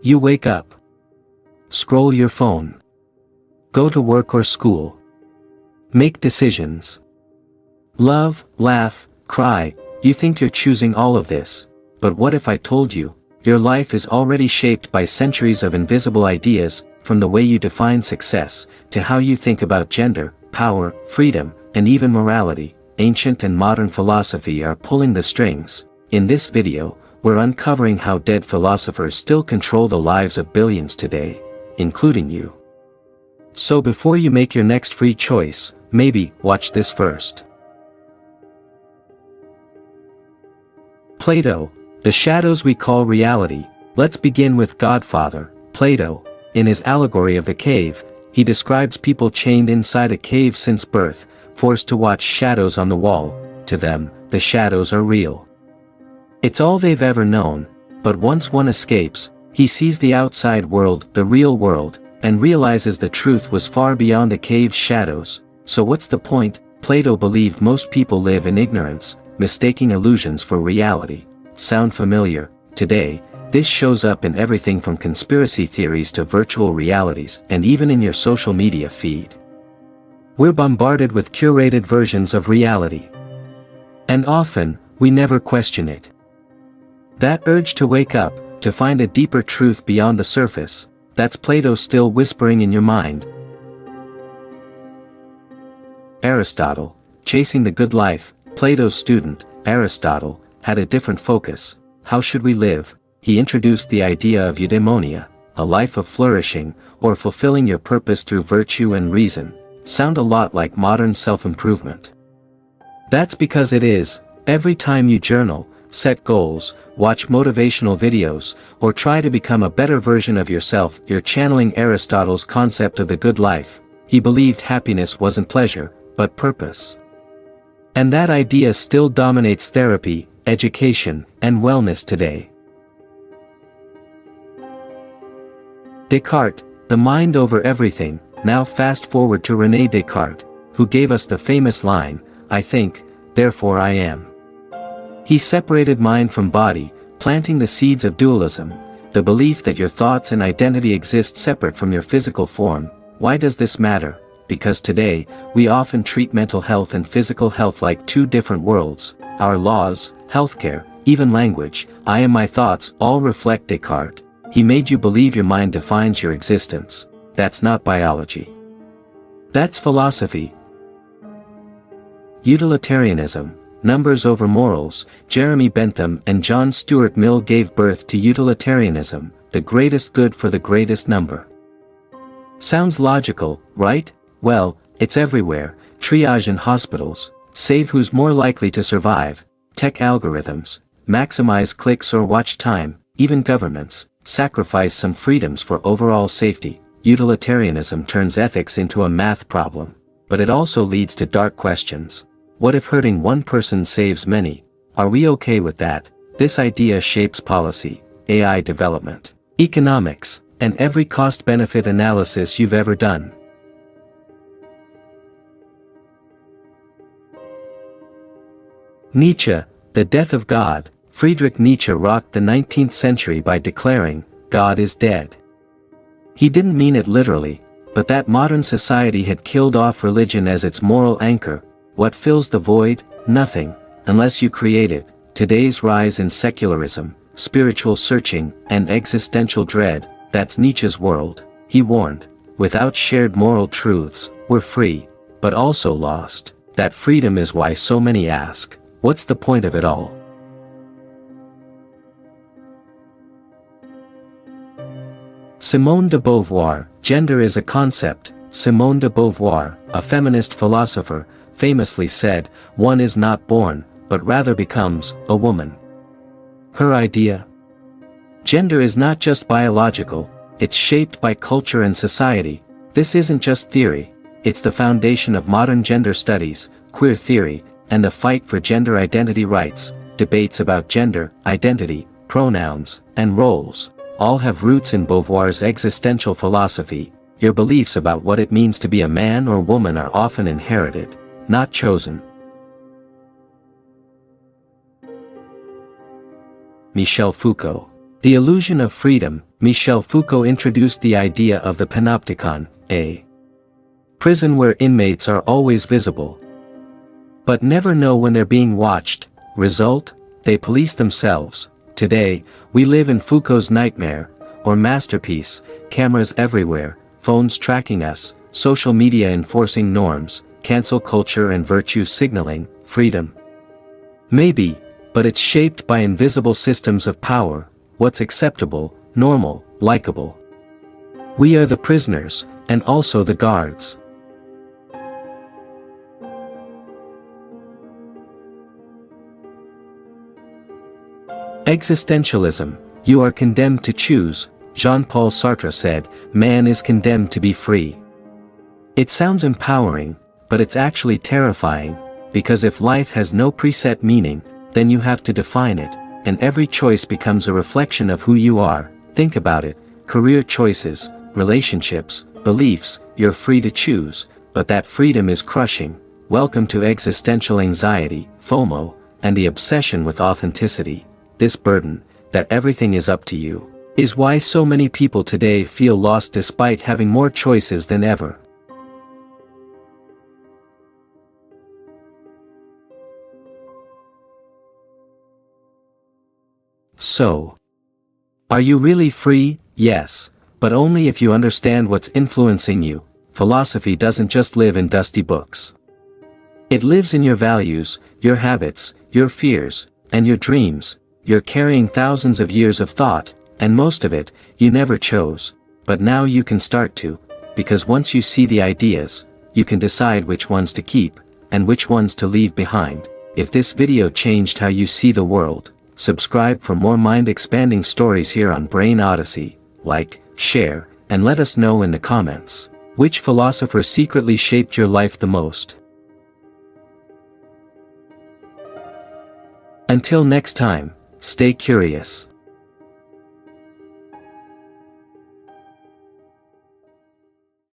You wake up. Scroll your phone. Go to work or school. Make decisions. Love, laugh, cry. You think you're choosing all of this, but what if I told you, your life is already shaped by centuries of invisible ideas, from the way you define success, to how you think about gender, power, freedom, and even morality. Ancient and modern philosophy are pulling the strings. In this video, we're uncovering how dead philosophers still control the lives of billions today, including you. So before you make your next free choice, maybe watch this first. Plato, the shadows we call reality. Let's begin with Godfather, Plato. In his allegory of the cave, he describes people chained inside a cave since birth, forced to watch shadows on the wall. To them, the shadows are real. It's all they've ever known, but once one escapes, he sees the outside world, the real world, and realizes the truth was far beyond the cave's shadows. So what's the point? Plato believed most people live in ignorance, mistaking illusions for reality. Sound familiar? Today, this shows up in everything from conspiracy theories to virtual realities, and even in your social media feed. We're bombarded with curated versions of reality. And often, we never question it. That urge to wake up, to find a deeper truth beyond the surface, that's Plato still whispering in your mind. Aristotle, chasing the good life. Plato's student, Aristotle, had a different focus. How should we live? He introduced the idea of eudaimonia, a life of flourishing, or fulfilling your purpose through virtue and reason. Sound a lot like modern self-improvement. That's because it is. Every time you journal, set goals, watch motivational videos, or try to become a better version of yourself, you're channeling Aristotle's concept of the good life. He believed happiness wasn't pleasure, but purpose. And that idea still dominates therapy, education, and wellness today. Descartes, the mind over everything. Now fast forward to René Descartes, who gave us the famous line, "I think, therefore I am." He separated mind from body, planting the seeds of dualism, the belief that your thoughts and identity exist separate from your physical form. Why does this matter? Because today, we often treat mental health and physical health like two different worlds. Our laws, healthcare, even language, I am my thoughts, all reflect Descartes. He made you believe your mind defines your existence. That's not biology. That's philosophy. Utilitarianism, numbers over morals. Jeremy Bentham and John Stuart Mill gave birth to utilitarianism, the greatest good for the greatest number. Sounds logical, right? Well, it's everywhere. Triage in hospitals, save who's more likely to survive. Tech algorithms, maximize clicks or watch time. Even governments, sacrifice some freedoms for overall safety. Utilitarianism turns ethics into a math problem. But it also leads to dark questions. What if hurting one person saves many? Are we okay with that? This idea shapes policy, AI development, economics, and every cost-benefit analysis you've ever done. Nietzsche, the death of God. Friedrich Nietzsche rocked the 19th century by declaring, "God is dead." He didn't mean it literally, but that modern society had killed off religion as its moral anchor. What fills the void? Nothing, unless you create it. Today's rise in secularism, spiritual searching, and existential dread, that's Nietzsche's world. He warned, without shared moral truths, we're free, but also lost. That freedom is why so many ask, what's the point of it all? Simone de Beauvoir, gender is a concept. Simone de Beauvoir, a feminist philosopher, famously said, one is not born, but rather becomes, a woman. Her idea? Gender is not just biological, it's shaped by culture and society. This isn't just theory, it's the foundation of modern gender studies, queer theory, and the fight for gender identity rights. Debates about gender, identity, pronouns, and roles all have roots in Beauvoir's existential philosophy. Your beliefs about what it means to be a man or woman are often inherited, not chosen. Michel Foucault, The illusion of freedom. Michel Foucault introduced the idea of the panopticon, a prison where inmates are always visible, but never know when they're being watched. Result? They police themselves. Today, we live in Foucault's nightmare, or masterpiece: cameras everywhere, phones tracking us, social media enforcing norms, cancel culture and virtue signaling freedom. Maybe, but it's shaped by invisible systems of power. What's acceptable, normal, likable. We are the prisoners, and also the guards. Existentialism. You are condemned to choose. Jean-Paul Sartre said, man is condemned to be free. It sounds empowering, but it's actually terrifying, because if life has no preset meaning, then you have to define it, and every choice becomes a reflection of who you are. Think about it: career choices, relationships, beliefs. You're free to choose, but that freedom is crushing. Welcome to existential anxiety, FOMO, and the obsession with authenticity. This burden, that everything is up to you, is why so many people today feel lost despite having more choices than ever. So, are you really free? Yes, but only if you understand what's influencing you. Philosophy doesn't just live in dusty books. It lives in your values, your habits, your fears, and your dreams. You're carrying thousands of years of thought, and most of it, you never chose. But now you can start to, because once you see the ideas, you can decide which ones to keep, and which ones to leave behind. If this video changed how you see the world, subscribe for more mind-expanding stories here on Brain Odyssey. Like, share, and let us know in the comments, which philosopher secretly shaped your life the most. Until next time, stay curious.